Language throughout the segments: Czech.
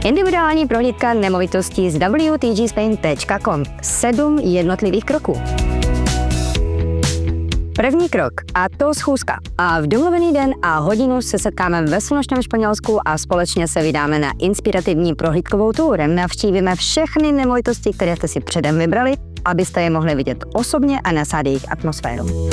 Individuální prohlídka nemovitostí z wtgspain.com. 7 jednotlivých kroků. První krok, a to schůzka. A v domluvený den a hodinu se setkáme ve slunečném Španělsku a společně se vydáme na inspirativní prohlídkovou tour. Navštívíme všechny nemovitosti, které jste si předem vybrali, abyste je mohli vidět osobně a nasát jejich atmosféru.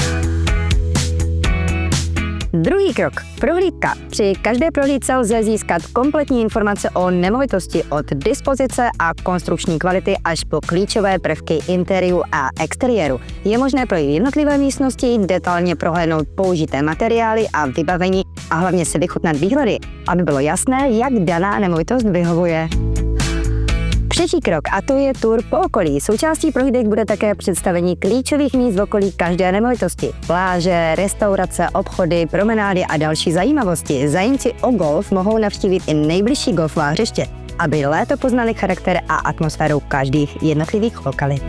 Druhý krok, prohlídka. Při každé prohlídce lze získat kompletní informace o nemovitosti od dispozice a konstrukční kvality až po klíčové prvky interiéru a exteriéru. Je možné projít jednotlivé místnosti, detailně prohlédnout použité materiály a vybavení a hlavně si vychutnat výhledy, aby bylo jasné, jak daná nemovitost vyhovuje. Třetí krok, a to je tour po okolí. Součástí prohlídek bude také představení klíčových míst v okolí každé nemovitosti. Pláže, restaurace, obchody, promenády a další zajímavosti. Zájemci o golf mohou navštívit i nejbližší golfová hřiště, aby lépe poznali charakter a atmosféru každých jednotlivých lokalit.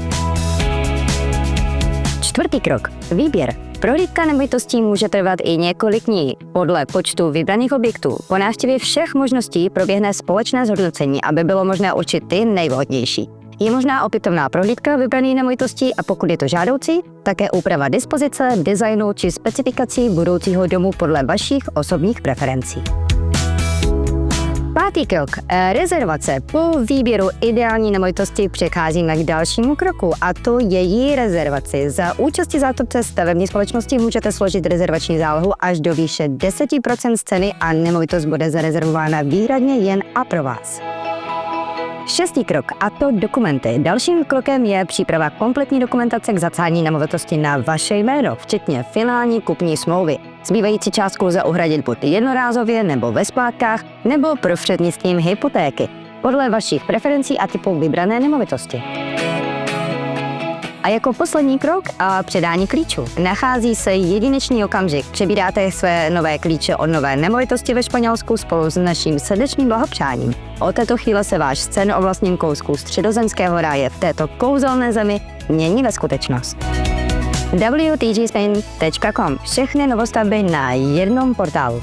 Čtvrtý krok, výběr. Prohlídka nemovitostí může trvat i několik dní. Podle počtu vybraných objektů po návštěvě všech možností proběhne společné zhodnocení, aby bylo možné určit ty nejvhodnější. Je možná opětovná prohlídka vybraných nemovitostí a pokud je to žádoucí, také úprava dispozice, designu či specifikací budoucího domu podle vašich osobních preferencí. Pátý krok, rezervace. Po výběru ideální nemovitosti přecházíme k dalšímu kroku a to její rezervaci. Za účasti zástupce stavební společnosti můžete složit rezervační zálohu až do výše 10% z ceny a nemovitost bude zarezervována výhradně jen a pro vás. Šestý krok, a to dokumenty. Dalším krokem je příprava kompletní dokumentace k zapsání nemovitosti na vaše jméno, včetně finální kupní smlouvy. Zbývající částku lze uhradit buď jednorázově nebo ve splátkách, nebo prostřednictvím hypotéky, podle vašich preferencí a typu vybrané nemovitosti. A jako poslední krok a předání klíčů. Nachází se jedinečný okamžik. Přebíráte své nové klíče od nové nemovitosti ve Španělsku spolu s naším srdečným blahopřáním. Od této chvíle se váš sen o vlastním kousku středozemského ráje v této kouzelné zemi mění ve skutečnost. wtgspain.com. Všechny novostavby na jednom portálu.